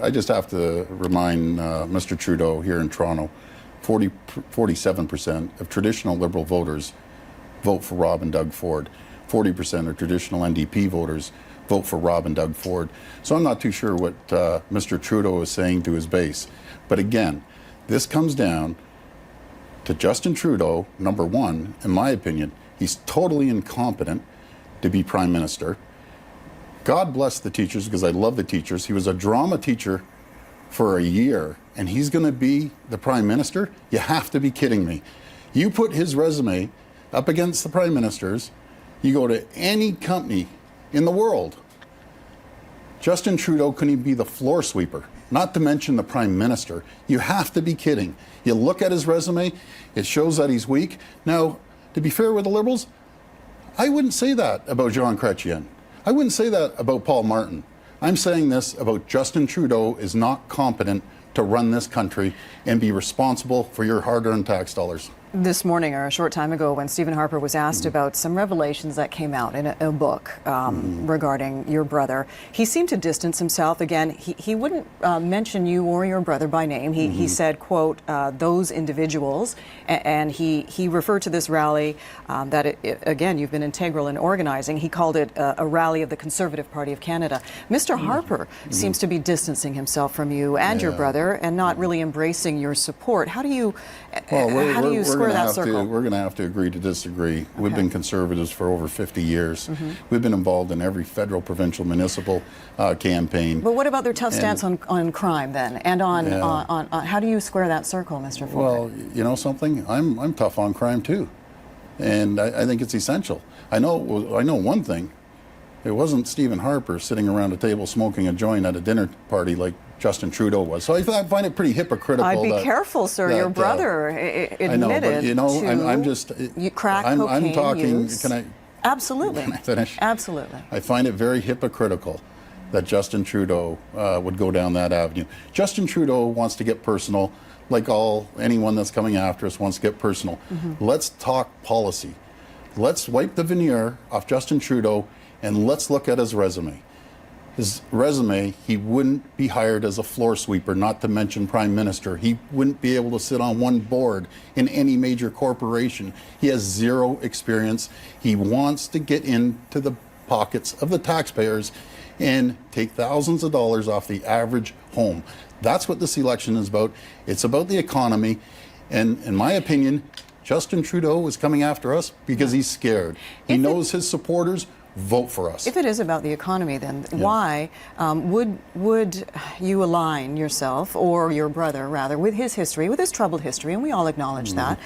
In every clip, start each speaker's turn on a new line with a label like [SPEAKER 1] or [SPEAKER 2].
[SPEAKER 1] I just have to remind Mr. Trudeau here in Toronto, 47% of traditional Liberal voters vote for Rob and Doug Ford. 40% of traditional NDP voters vote for Rob and Doug Ford. So I'm not too sure what Mr. Trudeau is saying to his base. But again, this comes down to Justin Trudeau, number one, in my opinion. He's totally incompetent to be Prime Minister. God bless the teachers, because I love the teachers. He was a drama teacher for a year, and he's going to be the Prime Minister? You have to be kidding me. You put his resume up against the Prime Minister's, you go to any company in the world, Justin Trudeau couldn't even be the floor sweeper, not to mention the Prime Minister. You have to be kidding. You look at his resume, it shows that he's weak. Now, to be fair with the Liberals, I wouldn't say that about Jean Chrétien. I wouldn't say that about Paul Martin. I'm saying this about Justin Trudeau is not competent to run this country and be responsible for your hard-earned tax dollars.
[SPEAKER 2] This morning, or a short time ago, when Stephen Harper was asked about some revelations that came out in a book regarding your brother, he seemed to distance himself. Again, he wouldn't mention you or your brother by name. He said, quote, those individuals, and he referred to this rally that, again, you've been integral in organizing. He called it a rally of the Conservative Party of Canada. Mr. Harper seems to be distancing himself from you and your brother and not really embracing your support. How do you square that circle?
[SPEAKER 1] We're going to have to agree to disagree. Okay. We've been Conservatives for over 50 years. We've been involved in every federal, provincial, municipal campaign.
[SPEAKER 2] But what about their tough stance on crime then? And on how do you square that circle, Mr. Ford?
[SPEAKER 1] Well, you know something? I'm tough on crime too. And I think it's essential. I know one thing. It wasn't Stephen Harper sitting around a table smoking a joint at a dinner party like Justin Trudeau was. So I find it pretty hypocritical.
[SPEAKER 2] I'd be careful, sir. Your brother admitted
[SPEAKER 1] I know, but you know, I'm just.
[SPEAKER 2] Crack cocaine
[SPEAKER 1] I'm talking.
[SPEAKER 2] Use.
[SPEAKER 1] Can
[SPEAKER 2] Absolutely.
[SPEAKER 1] I finish?
[SPEAKER 2] Absolutely.
[SPEAKER 1] I find it very hypocritical that Justin Trudeau would go down that avenue. Justin Trudeau wants to get personal, like anyone that's coming after us wants to get personal. Let's talk policy. Let's wipe the veneer off Justin Trudeau and let's look at his resume. His resume, he wouldn't be hired as a floor sweeper, not to mention Prime Minister. He wouldn't be able to sit on one board in any major corporation. He has zero experience. He wants to get into the pockets of the taxpayers and take thousands of dollars off the average home. That's what this election is about. It's about the economy. And in my opinion, Justin Trudeau is coming after us because he's scared. He knows his supporters vote for us.
[SPEAKER 2] If it is about the economy, then why would you align yourself, or your brother rather, with his history, with his troubled history, and we all acknowledge that,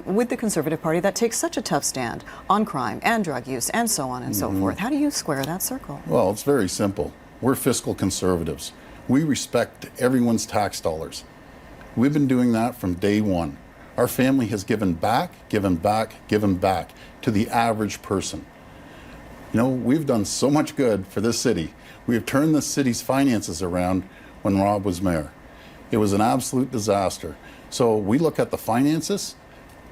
[SPEAKER 2] with the Conservative Party that takes such a tough stand on crime and drug use and so on and so forth? How do you square that circle?
[SPEAKER 1] Well, it's very simple. We're fiscal conservatives. We respect everyone's tax dollars. We've been doing that from day one. Our family has given back, given back, given back to the average person. You know, we've done so much good for this city. We have turned the city's finances around when Rob was mayor. It was an absolute disaster. So we look at the finances,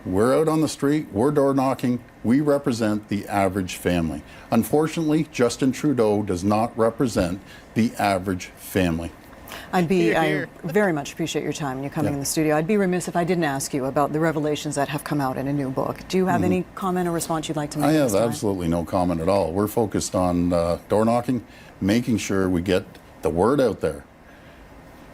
[SPEAKER 1] we're out on the street, we're door knocking, we represent the average family. Unfortunately, Justin Trudeau does not represent the average family.
[SPEAKER 2] I very much appreciate your time and you coming in the studio. I'd be remiss if I didn't ask you about the revelations that have come out in a new book. Do you have any comment or response you'd like to make?
[SPEAKER 1] I have absolutely no comment at all. We're focused on door knocking, making sure we get the word out there.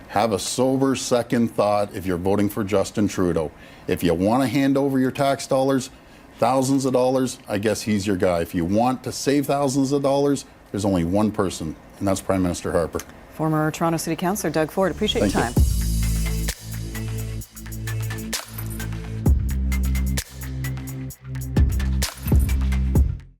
[SPEAKER 1] Have a sober second thought if you're voting for Justin Trudeau. If you want to hand over your tax dollars, thousands of dollars, I guess he's your guy. If you want to save thousands of dollars, there's only one person, and that's Prime Minister Harper.
[SPEAKER 2] Former Toronto City Councillor Doug Ford, appreciate your time.
[SPEAKER 1] Thank you.